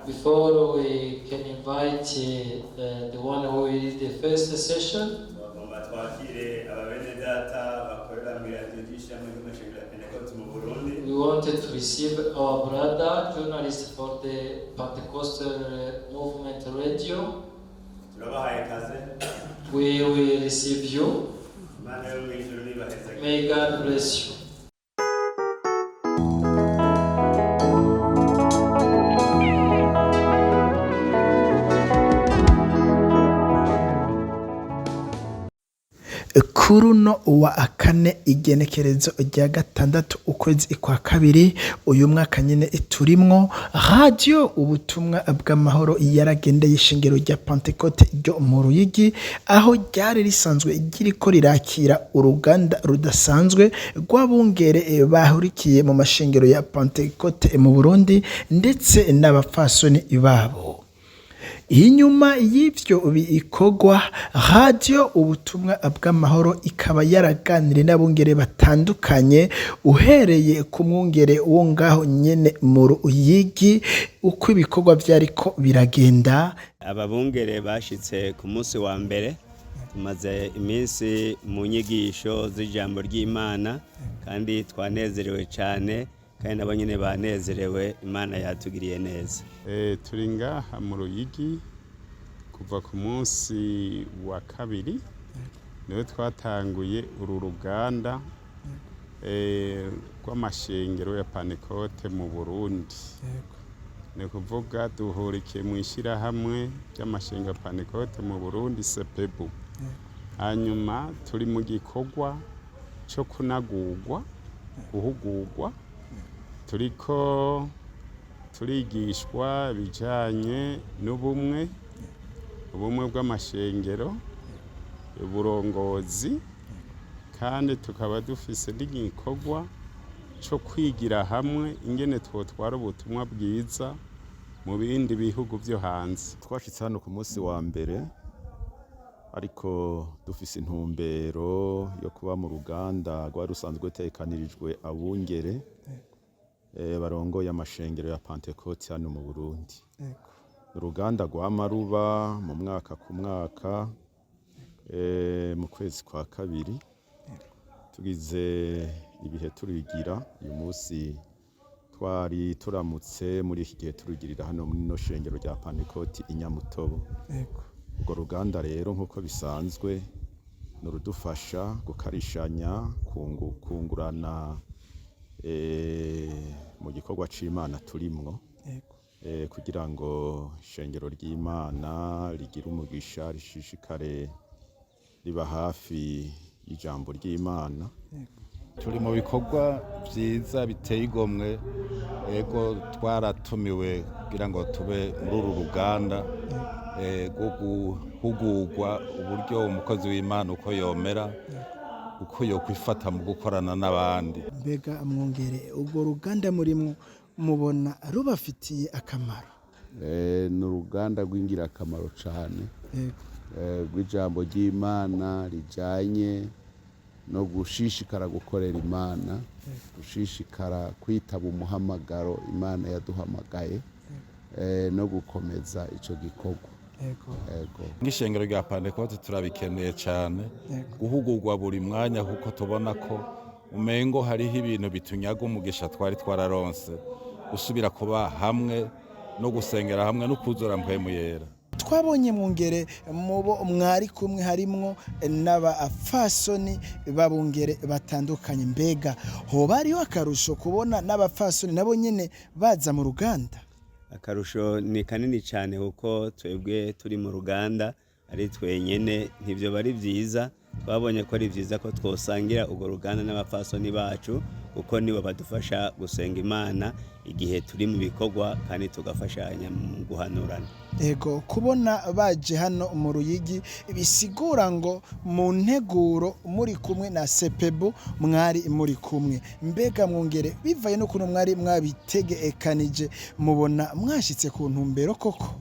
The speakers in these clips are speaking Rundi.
Before we can invite the one who will lead the first session, we wanted to receive our brother, journalist for the Pentecostal Movement Radio. We will receive you. May God bless you. Kuruno wa kane igenekerezo rya gatandatu ukwezi kwa kabiri uyu mwaka nyene turimwo radio ubutumwa bw'amahoro yaragendeye ishingiro rya Pentecote ryo mu Ruyigi aho ryari risanzwe giriko rirakira uruganda rudasanzwe rw'abungere bahurikiye mu mashingiro ya Pentecote mu Burundi ndetse n'abapfasoni babo. Inyuma y'ivyo bikorwa radio ubutumwa bw'amahoro ikaba yaraganire n'abungere batandukanye uhereye ku mwungere wo ngaho nyene mu Ruyigi uko ibikorwa vyariko biragenda. Ababungere bashitse ku munsi wa mbere tumaze iminsi mu nyigisho z'ijambo ry'Imana kandi twanezerewe cyane kandi nabo nyene banezerewe, Imana yatugiriye neza. Turi ngaha mu Ruyigi kuva ku munsi wa kabiri niwe twatanguye uru ruganda rw'amashengero ya Pentecote mu Burundi. Ni kuvuga duhurikiye mu ishirahamwe ry'amashengero ya Pentecote mu Burundi CPEBU. Hanyuma turi mu gikorwa cyo kunagurwa guhugurwa, turiko turigishwa bijanye n'ubumwe bw'amashengero, uburongozi, kandi tukaba dufise n'igikorwa cyo kwigira hamwe ingene twotwara ubutumwa bwiza mu bindi bihugu byo hanze. Twashitse hano ku munsi wa mbere ariko dufise intumbero yo kuba mu ruganda rwari rusanzwe tekanirijwe abungere barongoye amashengero ya Pentecote hano mu Burundi. Uruganda rw'amaruba mu mwaka ku mwaka mu kwezi kwa kabiri tugize ibihe turigira. Uyu munsi twari turamutse muri iki gihe turigirira hano muri no shengero rya Pentecote Inyamutobo. Urwo ruganda rero nk'uko bisanzwe nurudufasha gukarishanya kungurana mu gikorwa c'Imana turimwo kugira ngo ishengero ry'Imana rigira umugisha rishishikare riba hafi y'ijambo ry'Imana. Turi mu bikorwa vyiza biteye igomwe, ego twaratumiwe kugira ngo tube muri uru ruganda rwo guhugurwa uburyo umukozi w'Imana uko yomera, uko yokwifata mu gukorana n'abandi. Mbega mwongere urwo ruganda murimwo mubona rubafitiye akamaro? Ni uruganda rw'ingirakamaro cane rw'ijambo ry'Imana rijanye no gushishikara gukorera Imana, gushishikara kwitaba umuhamagaro Imana yaduhamagaye, no gukomeza ico gikorwa. Nk'ishengero rya Pentecote turabikeneye cyane guhugurwa buri mwanya, kuko tubona ko umengo hariho ibintu bitunyaga umugisha twari twararonse, gusubira kuba hamwe no gusengera hamwe no kuzura mpwemu yera. Twabonye mwungere mubo mwari kumwe harimwo n'abapfasoni babungere batandukanye. Mbega hoba hariho akarusho kubona n'abapfasoni nabo nyene baza mu ruganda? Akarusho ni kanini cyane kuko twebwe turi mu ruganda ari twenyene ntivyo bari vyiza. Babonye ko ari vyiza ko twosangira urwo ruganda n'abapfasoni bacu, kuko nibo badufasha gusenga Imana igihe turi mu bikorwa kandi tugafashanya mu guhanurana. Ego kubona baje hano mu Ruyigi bisigura ngo mu nteguro muri kumwe na CPEBU mwari muri kumwe. Mbega mwongere bivaye no kuno mwari mwabitegekanije mubona mwashitse ku ntumbero koko?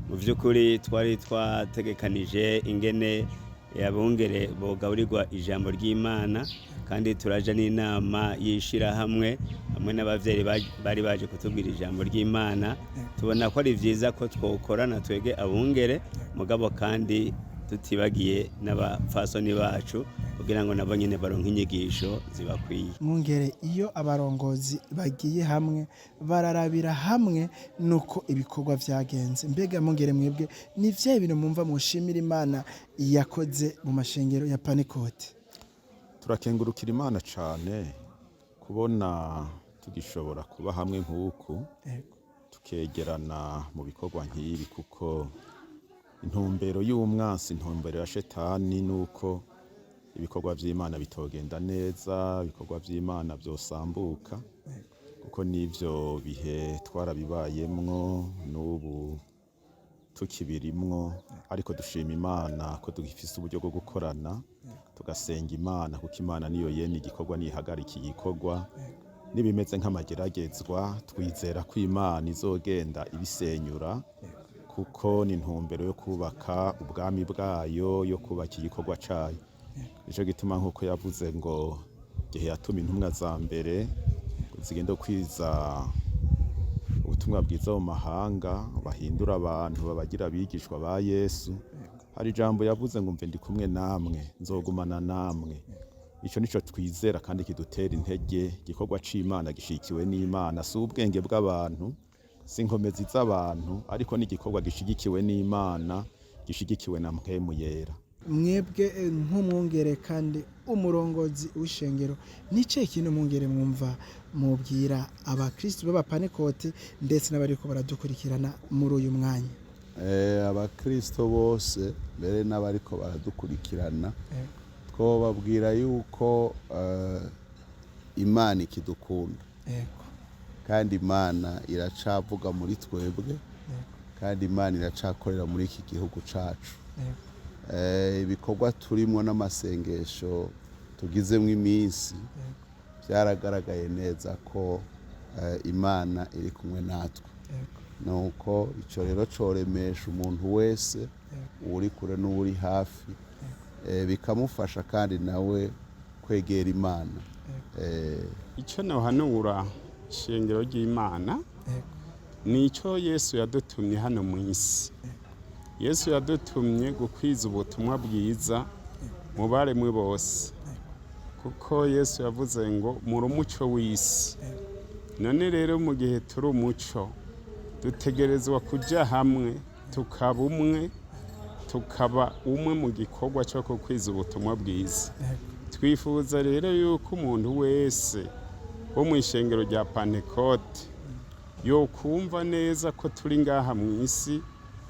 Mu vy'ukuri twari twategekanije ingene yabungere bogaburirwa ijambo ry'Imana kandi turaja n'inama y'ishirahamwe hamwe n'abavyeyi bari baje kutubwira ijambo ry'Imana. Tubona ko ari vyiza ko twokorana twege abungere mugabo kandi tutibagiye n'abafasoni bacu kugira ngo nabo nyene baronke inyigisho zibakwiye. Mwungere, iyo abarongozi bagiye hamwe bararabira hamwe nuko ibikorwa vyagenze. Mbega mwungere, mwebwe ni vya bintu mumva mushimira Imana yakoze mu mashengero ya Pentecote? Turakengurukira Imana cane kubona tugishobora kuba hamwe nk'uku tukegerana mu bikorwa nk'ibi, kuko intumbero y'umwansi, intumbero ya shetani nuko ibikorwa vy'Imana bitogenda neza, ibikorwa vy'Imana vyosambuka, kuko n'ivyo bihe twarabibayemwo n'ubu tukibirimwo. Ariko dushima Imana ko dufise uburyo bwo gukorana tugasenga Imana, kuko Imana niyo yene igikorwa nihagarika igikorwa. Nibimeze nk'amageragezwa twizera ko Imana izogenda ibisenyura, kuko ni intumbero yo kubaka ubwami bwayo, yo kubaka igikorwa cayo. Nico gituma nk'uko yavuze ngo igihe yatuma intumwa za mbere zigenda kwiza ubutumwa bwiza mu mahanga, bahindura abantu babagira abigishwa ba Yesu. Hari ijambo yavuze ngo mve ndi kumwe namwe, nzogumana namwe. Ico nico twizera kandi kidutera intege. Igikorwa c'Imana gishikiwe n'Imana, si ubwenge bw'abantu, si inkomezi z'abantu, ariko n'igikorwa gishigikiwe n'Imana, gishigikiwe na Mpwemu Yera. Mwebwe nk'umwungere kandi umurongozi w'ishengero, nice kintu mwungere mwumva mubwira abakristo b'aba Pentecote ndetse n'abariko baradukurikirana muri uyu mwanya? Abakristo bose mbere n'abariko baradukurikirana twobabwira yuko Imana ikidukunda, kandi Imana iracavuga muri twebwe, kandi Imana iracakorera muri iki gihugu cacu. Ibikorwa turimwo n'amasengesho tugizemwo iminsi byaragaragaye neza ko Imana iri kumwe natwe. Nuko ico rero coremesha umuntu wese, uri kure n'uri hafi, bikamufasha kandi nawe kwegera Imana. Ico nohanura ishengero ry'Imana nico Yesu yadutumye hano mu isi. Yesu yadutumye gukwiza ubutumwa bwiza mu baremwe bose, kuko Yesu yavuze ngo muri umuco w'isi. None rero mu gihe turi umuco, dutegerezwa kuja hamwe tukaba umwe, tukaba umwe mu gikorwa cyo gukwiza ubutumwa bwiza. Twifuza rero yuko umuntu wese wo mu ishengero rya Pentecote yokumva neza ko turi ngaha mu isi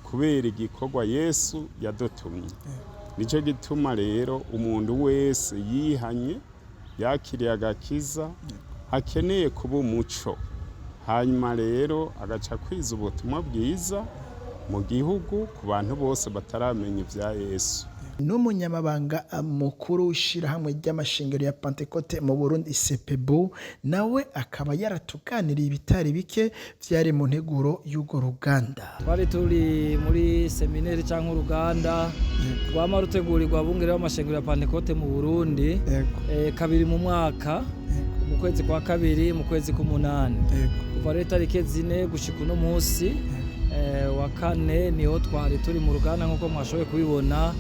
kubera igikorwa Yesu yadutumye. Nico gituma rero umuntu wese yihanye, yakiriye agakiza, akeneye kuba umuco, hanyuma rero agaca kwiza ubutumwa bwiza mu gihugu ku bantu bose bataramenya ivya Yesu. N'umunyamabanga mukuru w'ishirahamwe ry'amashengero ya Pentecote mu Burundi CPBU, nawe akaba yaratuganiriye ibitari bike vyari mu nteguro y'ugo ruganda. Twari turi muri seminari canke uruganda rwama rutegurirwa abungere b'amashengero ya Pentecote mu Burundi kabiri mu mwaka, mu kwezi kwa kabiri, mu kwezi k'umunani. Kuva rero tariki 4 gushika uno munsi wa kane niho twari turi mu ruganda nk'uko mwashoboye kubibona,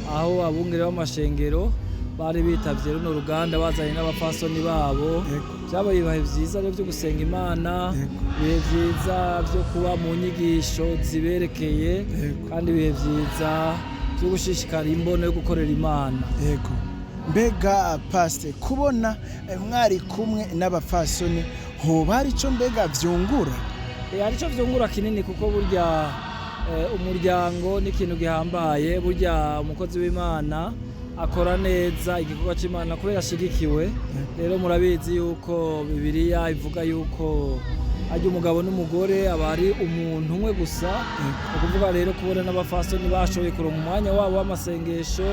aho abungere b'amashengero bari bitavye runo ruganda bazanye n'abafasoni babo. Vyabaye ibihe vyiza rero vyo gusenga Imana, ibihe vyiza vyo kuba mu nyigisho ziberekeye, kandi ibihe vyiza vyo gushishikara imbono yo gukorera Imana. Mbega Pastor, kubona mwari kumwe n'abafasoni hoba hari ico mbega vyungura? Arico vyungura kinini, kuko burya umuryango ni ikintu gihambaye. Burya umukozi w'Imana akora neza igikorwa c'Imana kubera ashigikiwe. Rero murabizi yuko Bibiliya ivuga yuko ajya umugabo n'umugore aba ari umuntu umwe gusa. Ukuvuga rero kubona n'abafasoni bashoboye kuronka umwanya wabo w'amasengesho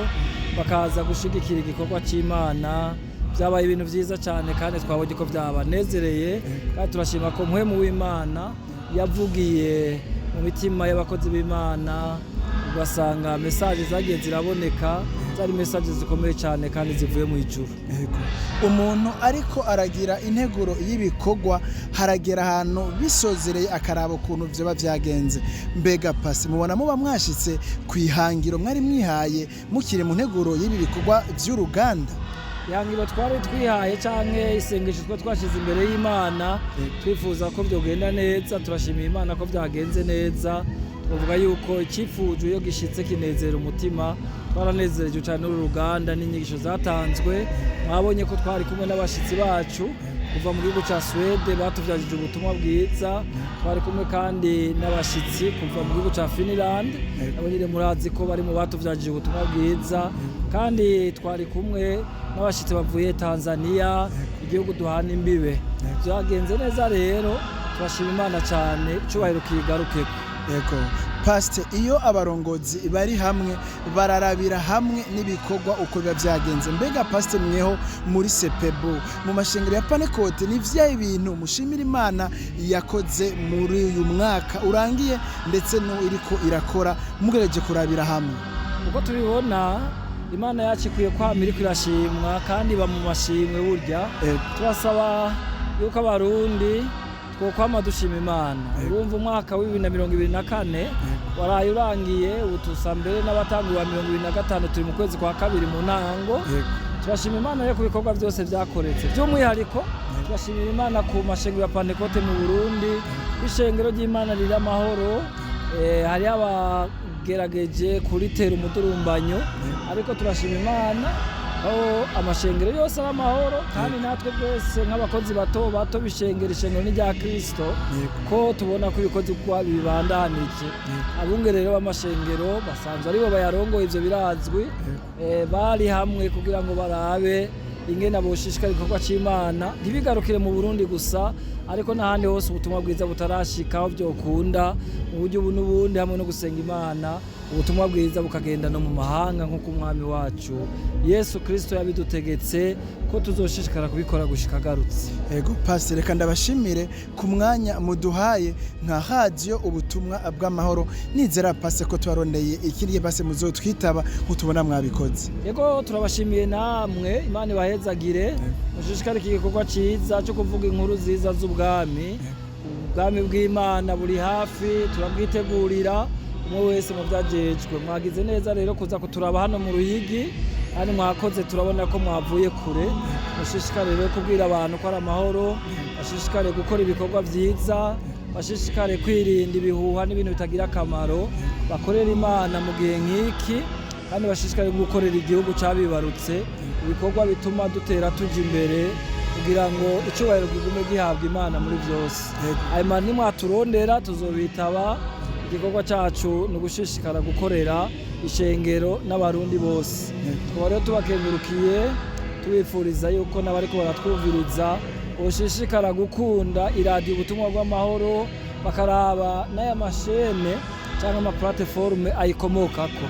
bakaza gushigikira igikorwa c'Imana, byabaye ibintu vyiza cyane, kandi twabonye ko byabanezereye. Kandi turashima ko Mpwemu w'Imana yavugiye mu mitima y'abakozi b'Imana, ugasanga message zagiye ziraboneka zari message zikomeye cyane kandi zivuye mu ijuru. Umuntu ariko aragira integuro y'ibikorwa haragera ahantu bisozereye akaraba ukuntu vyoba vyagenze. Mbega pasi mubona muba mwashitse kwihangiro mwari mwihaye mukire mu nteguro y'ibi bikorwa vy'uruganda? Ihangiro twari twihaye canke isengesho twashize imbere y'Imana twifuza ko byogenda neza, turashimira Imana ko byagenze neza. Tuvuga yuko icyifuzo iyo gishitse kinezera umutima, twaranezereje cyane n'uruganda n'inyigisho zatanzwe. Mwabonye ko twari kumwe n'abashitsi bacu kuva mu gihugu ca Sweden batuvyagije ubutumwa bwiza, twari kumwe kandi n'abashitsi kuva mu gihugu ca Finland abo nyine murazi ko bari mu batuvyagije ubutumwa bwiza, kandi twari kumwe n'abashitsi bavuye Tanzania igihugu duhana imbibe. Byagenze neza rero, turashima Imana cyane, icubahiro kigarukeko. Yego Pastor, iyo abarongozi bari hamwe bararabira hamwe n'ibikorwa uko biba byagenze. Mbega Pastor, mweho muri Sepebo mu mashengero ya Pentecote ni vyaye ibintu mushimira Imana yakoze muri uyu mwaka urangiye ndetse no iriko irakora mugereje kurabira hamwe? Uko tubibona Imana yacu ikwiye kwama iriko irashimwa kandi ba mu mashimwe burya. Turasaba yuko abarundi twokwama dushima Imana. Urumva umwaka wa 2024 waraye urangiye, utusa mbere n'abatanguye wa 2025 turi mu kwezi kwa kabiri mu ntango. Turashima Imana yo kubikorwa byose byakoretse. By'umwihariko turashimira Imana ku mashengero ya Pentecote mu Burundi, ishengero ry'Imana riri amahoro. Hari abagerageje kuritera umudurumbanyo, ariko turashima Imana aho amashengero yose ari amahoro, kandi natwe twese nk'abakozi bato bishengera ishengero n'irya Kristo ko tubona ko ibikozi kwa bibandanije. Abungere rero b'amashengero basanzwe aribo bayarongoye, ivyo birazwi. Bari hamwe kugira ngo barabe ingene aboshishikara igikorwa c'Imana ntibigarukire mu Burundi gusa, ariko n'ahandi hose ubutumwa bwiza butarashika aho byokunda mu buryo ubu n'ubundi, hamwe no gusenga Imana ubutumwa bwiza bukagenda no mu mahanga nk'uko umwami wacu Yesu Kristo yabidutegetse ko tuzoshishikara kubikora gushika agarutse. Ego Pastor, reka ndabashimire ku mwanya muduhaye nka radio ubutumwa bw'amahoro. Nizera Pastor ko twarondeye ikiriye Pastor muzotwitaba nk'utubona mwabikoze. Ego turabashimiye namwe, Imana ibahezagire, mushishikare iki gikorwa ciza cyo kuvuga inkuru ziza z'ubwami. Ubwami bw'Imana buri hafi, turabwitegurira umwe wese mu byagejwe. Mwagize neza rero kuza kuturaba hano mu Ruyigi, kandi mwakoze, turabona ko mwavuye kure. Mushishikare rero kubwira abantu ko ari amahoro, bashishikare gukora ibikorwa byiza, bashishikare kwirinda ibihuha n'ibintu bitagira akamaro, bakorera Imana mu gihe nk'iki, kandi bashishikare gukorera igihugu cyabibarutse ibikorwa bituma dutera tuja imbere, kugira ngo icubahiro kigume gihabwa Imana muri byose. Hanyuma nimwaturondera tuzobitaba. Igikorwa cyacu ni ugushishikara gukorera ishengero n'abarundi bose. Tukaba rero tubakengurukiye, tubifuriza yuko n'abariko baratwumviriza boshishikara gukunda iradiyo ubutumwa bw'amahoro, bakaraba n'aya mashene cyangwa amaplateforme ayikomokako.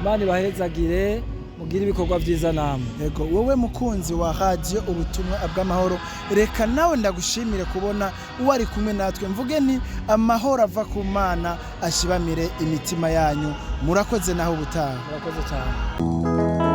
Imana ibahezagire, mugire ibikorwa byiza namwe. Yego wowe mukunzi wa radio ubutumwa bw'amahoro, reka nawe ndagushimire kubona uwari kumwe natwe. Mvuge nti amahoro ava ku Mana ashibamire imitima yanyu. Murakoze naho ubutaha. Murakoze cyane.